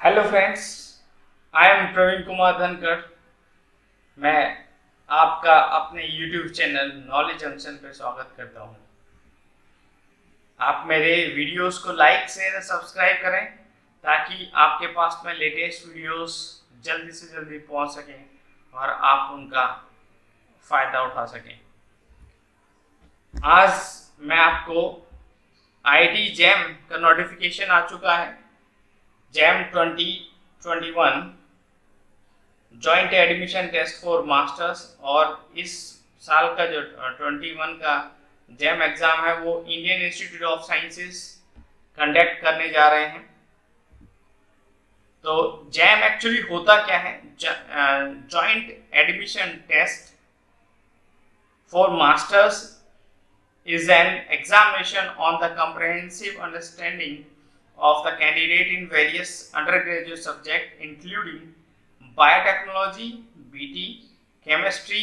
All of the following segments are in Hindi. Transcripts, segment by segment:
Hello friends, I am Praveen Kumar Dhankar. मैं आपका अपने यूट्यूब चैनल नॉलेज जंक्शन पर स्वागत करता हूं। आप मेरे वीडियोस को लाइक शेयर और सब्सक्राइब करें ताकि आपके पास में लेटेस्ट वीडियोस जल्दी से जल्दी पहुंच सकें और आप उनका फ़ायदा उठा सकें। आज मैं आपको आईआईटी जैम का नोटिफिकेशन आ चुका है। JAM 2021 joint admission test for masters, और इस साल का जो 21 का जैम एग्ज़ाम है वो Indian institute of sciences conduct करने जा रहे हैं। तो जैम एक्चुअली होता क्या है? Joint admission test for masters is an examination on the comprehensive understanding of the candidate in various undergraduate subjects including biotechnology, BT, chemistry,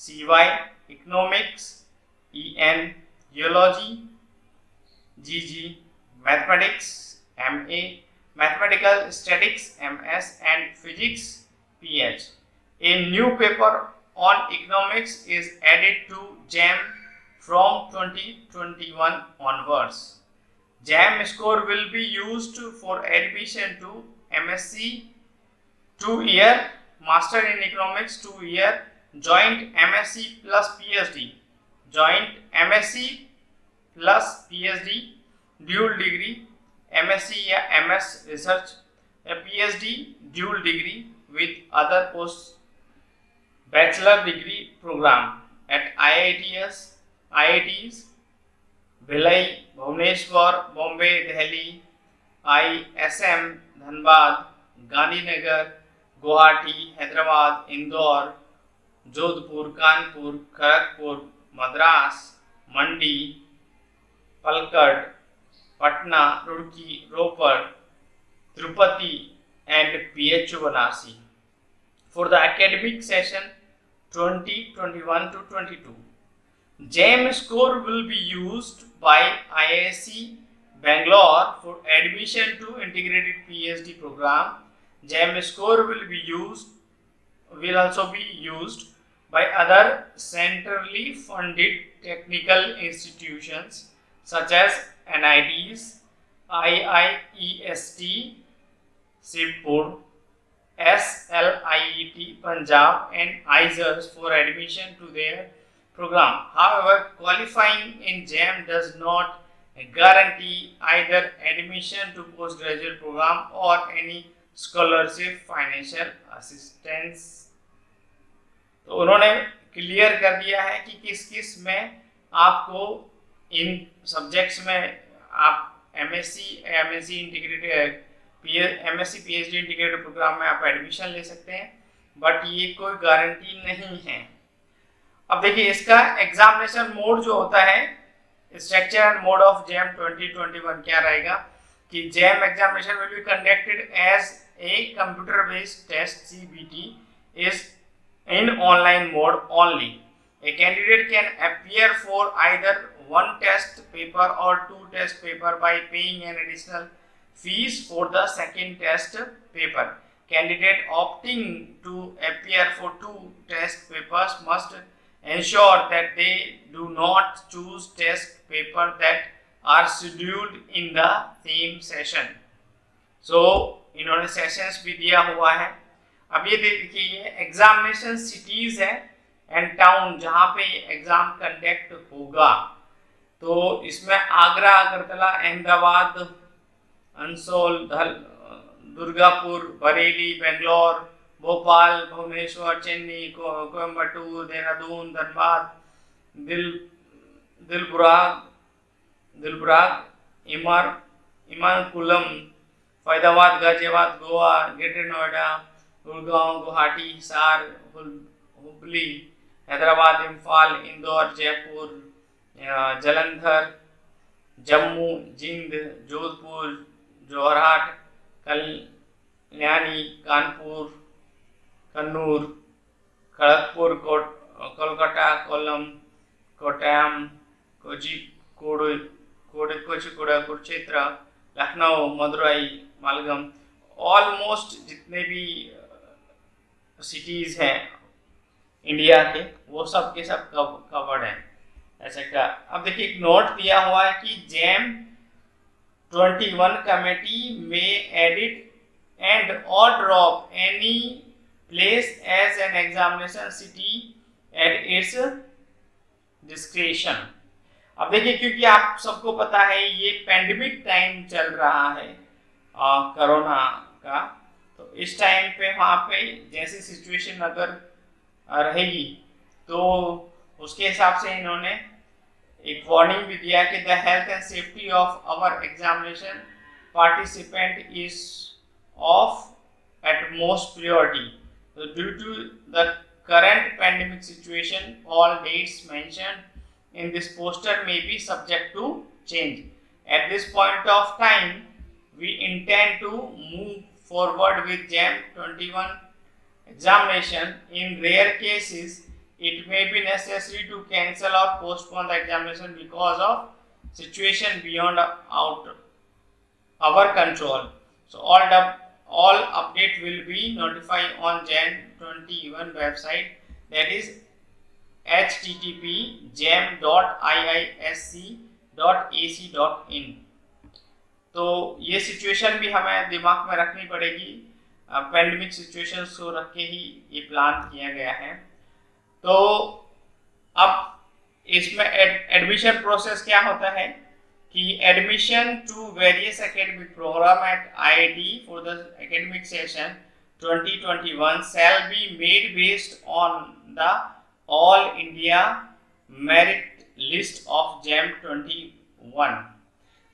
CY, economics, EN, geology, GG, mathematics, MA, mathematical statistics, MS, and physics, PH. A new paper on economics is added to JAM from 2021 onwards. JAM score will be used for admission to MSc 2-year, Master in Economics 2-year, Joint MSc plus PhD, Joint MSc plus PhD, Dual Degree, MSc या MS Research या PhD Dual Degree with other post Bachelor Degree program at IITs Bhilai, Bhubaneswar, Bombay, Delhi, ISM Dhanbad, Gandhinagar, Guwahati, Hyderabad, Indore, Jodhpur, Kanpur, Kharagpur, Madras, Mandi, Palakkad, Patna, Roorkee, Ropar, Tirupati and PHU Varanasi for the academic session 2021 to 22. JAM score will be used by IISc Bangalore for admission to integrated PhD program. JAM score will also be used by other centrally funded technical institutions such as NITs, IIEST, Shivpur, SLIET Punjab, and ISERS for admission to their program. However, qualifying in JAM does not guarantee either admission to postgraduate program or any scholarship financial assistance. तो उन्होंने क्लियर कर दिया है कि किस किस में आपको इन सब्जेक्ट्स में आप MSc integrated MSc PhD integrated program में आप एडमिशन ले सकते हैं, बट ये कोई गारंटी नहीं है। अब देखिए इसका एग्जामिनेशन मोड जो होता है, structure and mode of JAM 2021 क्या रहेगा कि JAM examination will be conducted as a computer based test CBT is in online mode only. A candidate can appear for either one test paper or two test paper by paying an additional fees for the second test paper. Candidate opting to appear for two test papers must ensure that they do not choose test paper that are scheduled in the same session. So इन्होंने सेशंस भी दिया हुआ है। अब ये देखिए ये एग्जामिनेशन सिटीज है एंड टाउन जहाँ पे एग्जाम कंडक्ट होगा। तो इसमें आगरा, अगरतला, अहमदाबाद, अंसोल, दुर्गापुर, बरेली, बेंगलोर, भोपाल, भुवनेश्वर, चेन्नई, कोयम्बटूर, देहरादून, धनबाद, दिलबुराग, इमानकुलम, फैजाबाद, गाजियाबाद, गोवा, ग्रेटर नोएडा, गुड़गांव, गुवाहाटी, हिसार, हुबली, हैदराबाद, इम्फाल, इंदौर, जयपुर, जालंधर, जम्मू, जिंद, जोधपुर, जोरहाट, कल्याणी, कानपुर, कन्नूर, खड़गपुर, कोलकाता, कोल्लम, कोट्टयम, कोझिकोड, कुरुक्षेत्र, लखनऊ, मदुरई, मालगम ऑलमोस्ट जितने भी सिटीज हैं इंडिया के वो सब के सब कवर्ड हैं ऐसा क्या। अब देखिए एक नोट दिया हुआ है कि जैम 21 कमेटी में edit and or drop any place as an examination city at its discretion। अब देखिए क्योंकि आप सबको पता है ये पेंडेमिक टाइम चल रहा है कोरोना का, तो इस टाइम पे वहाँ पे जैसी सिचुएशन अगर रहेगी तो उसके हिसाब से इन्होंने एक वार्निंग भी दिया कि the health and safety of our examination participant is of utmost priority. So due to the current pandemic situation, all dates mentioned in this poster may be subject to change. At this point of time, we intend to move forward with JAM 21 examination. In rare cases, it may be necessary to cancel or postpone the examination because of situation beyond our control. So all update will be notified on Jan 21 website, that is http://jam.iisc.ac.in। तो ये सिचुएशन भी हमें दिमाग में रखनी पड़ेगी, पेंडेमिक सिचुएशन को रख के ही ये प्लान किया गया है। तो अब इसमें एडमिशन प्रोसेस क्या होता है कि admission to various academic program at IIT for the academic session 2021 shall be made based on the All India Merit List of JAM 21.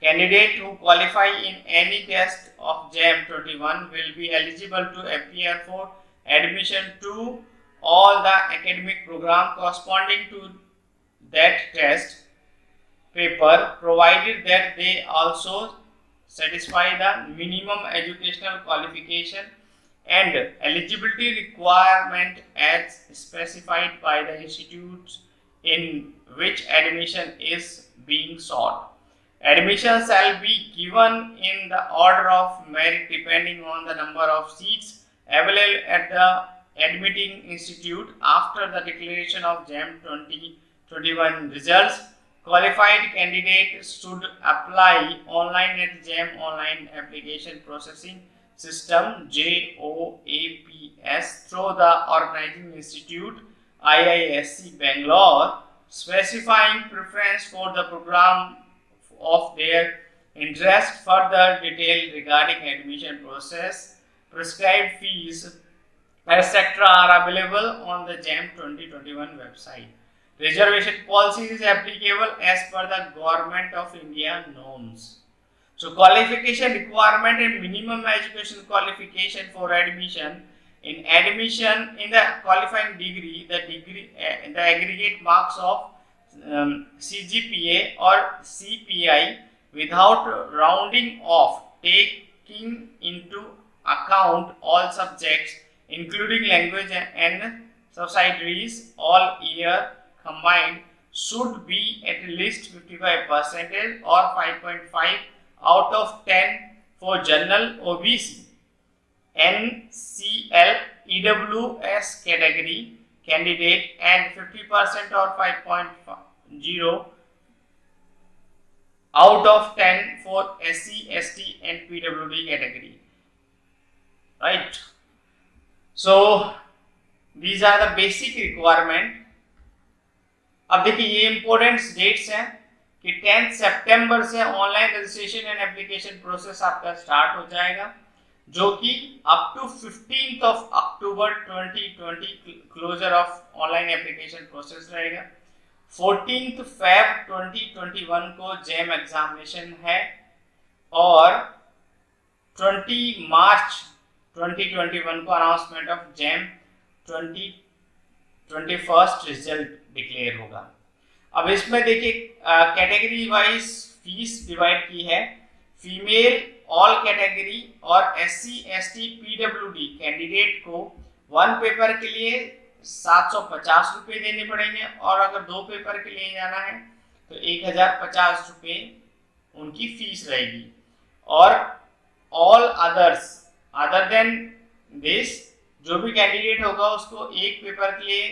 Candidate who qualify in any test of JAM 21 will be eligible to appear for admission to all the academic program corresponding to that test paper, provided that they also satisfy the minimum educational qualification and eligibility requirement as specified by the institutes in which admission is being sought. Admission shall be given in the order of merit depending on the number of seats available at the admitting institute after the declaration of JAM 2021 results. Qualified candidates should apply online at JAM Online Application Processing System JOAPS through the organizing institute IISc Bangalore, specifying preference for the program of their interest. Further detail regarding admission process, prescribed fees, etc. are available on the JAM 2021 website. Reservation policy is applicable as per the Government of India norms. So qualification requirement and minimum education qualification for admission. In admission in the qualifying degree, the aggregate marks of CGPA or CPI without rounding off, taking into account all subjects including language and subsidiaries all year combined, should be at least 55% or 5.5 out of 10 for general OBC, NCL, EWS category candidate and 50% or 5.0 out of 10 for SC, ST and PWD category. Right? So these are the basic requirement। अब देखिए ये इंपॉर्टेंट डेट्स हैं कि 10 सितंबर से online registration and application process आपका स्टार्ट हो जाएगा, जो कि up to 15th of October 2020 closure of online application process रहेगा। 14th Feb 2021 को जैम एग्जामिनेशन है और 20 मार्च 2021 को announcement of JAM 2021 result declare होगा। अब इसमें देखिए कैटेगरी वाइज फीस डिवाइड की है। फीमेल ऑल कैटेगरी और SC, ST, PWD कैंडिडेट को वन पेपर के लिए 750 रुपये देने पड़ेंगे और अगर दो पेपर के लिए जाना है तो 1050 रुपये उनकी फीस रहेगी। और all others other than this जो भी कैंडिडेट होगा उसको एक पेपर के लिए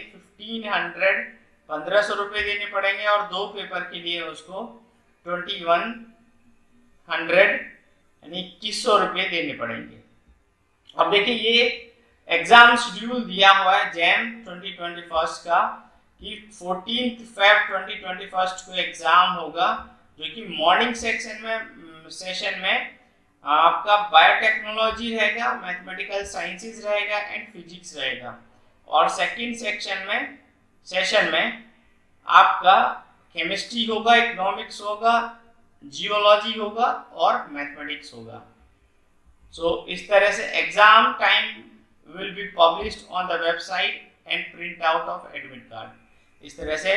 1500 रुपये देने पड़ेंगे और 2 पेपर के लिए उसको 2100 यानी 2100 रुपये देने पड़ेंगे। अब देखिए ये एग्जाम शेड्यूल दिया हुआ है जैम 2021 का कि 14 Feb 2021 को एग्जाम होगा, जो कि मॉर्निंग सेशन में आपका बायोटेक्नोलॉजी रहेगा, मैथमेटिकल साइंसेस रहेगा एंड फिजिक्स रहेगा, और सेकंड सेशन में आपका केमिस्ट्री होगा, इकोनॉमिक्स होगा, जियोलॉजी होगा और मैथमेटिक्स होगा। सो इस तरह से exam time will be published on the website and print out of admit card इस तरह से।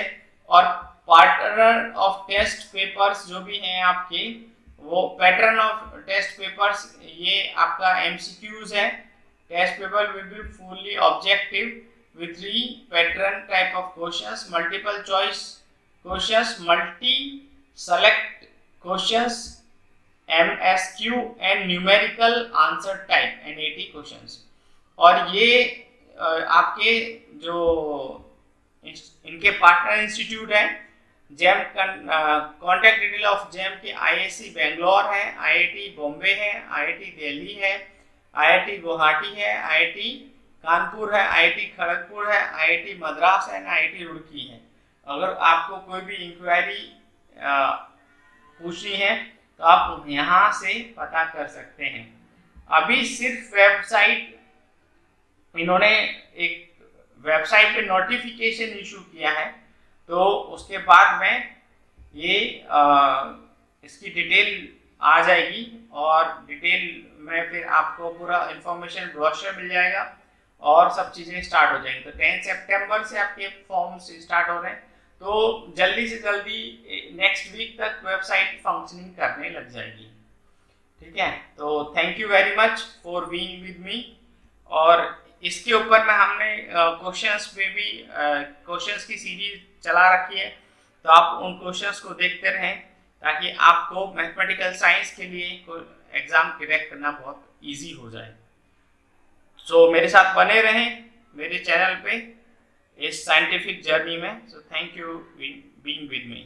और पैटर्न ऑफ टेस्ट पेपर्स जो भी हैं आपके, वो पैटर्न ऑफ टेस्ट पेपर्स ये आपका MCQs है। Test paper will be fully objective with 3 pattern type of questions, multiple choice questions, multi-select questions, MSQ and numerical answer type NAT questions। और ये आपके जो इनके पार्टनर इंस्टीट्यूट है jam, contact detail of jam के IISc बेंगलोर है, IIT बॉम्बे है, IIT दिल्ली है, IIT गुवाहाटी है, IIT कानपुर है, IIT खड़गपुर है, IIT मद्रास है, IIT रुड़की है। अगर आपको कोई भी इंक्वायरी पूछनी है तो आप यहाँ से पता कर सकते हैं। अभी सिर्फ वेबसाइट, इन्होंने एक वेबसाइट पे नोटिफिकेशन इशू किया है, तो उसके बाद में ये इसकी डिटेल आ जाएगी और डिटेल में फिर आपको पूरा इंफॉर्मेशन ब्रोशर मिल जाएगा और सब चीज़ें स्टार्ट हो जाएंगी। तो 10 सितंबर से आपके फॉर्म्स स्टार्ट हो रहे हैं, तो जल्दी से जल्दी नेक्स्ट वीक तक वेबसाइट फंक्शनिंग करने लग जाएगी। ठीक है, तो thank you very much for being with me. और इसके ऊपर में हमने क्वेश्चंस पे भी क्वेश्चंस की सीरीज चला रखी है, तो आप उन क्वेश्चंस को देखते रहें ताकि आपको मैथमेटिकल साइंस के लिए एग्ज़ाम क्रैक करना बहुत इजी हो जाए। सो मेरे साथ बने रहें मेरे चैनल पे इस साइंटिफिक जर्नी में। So thank you being with me.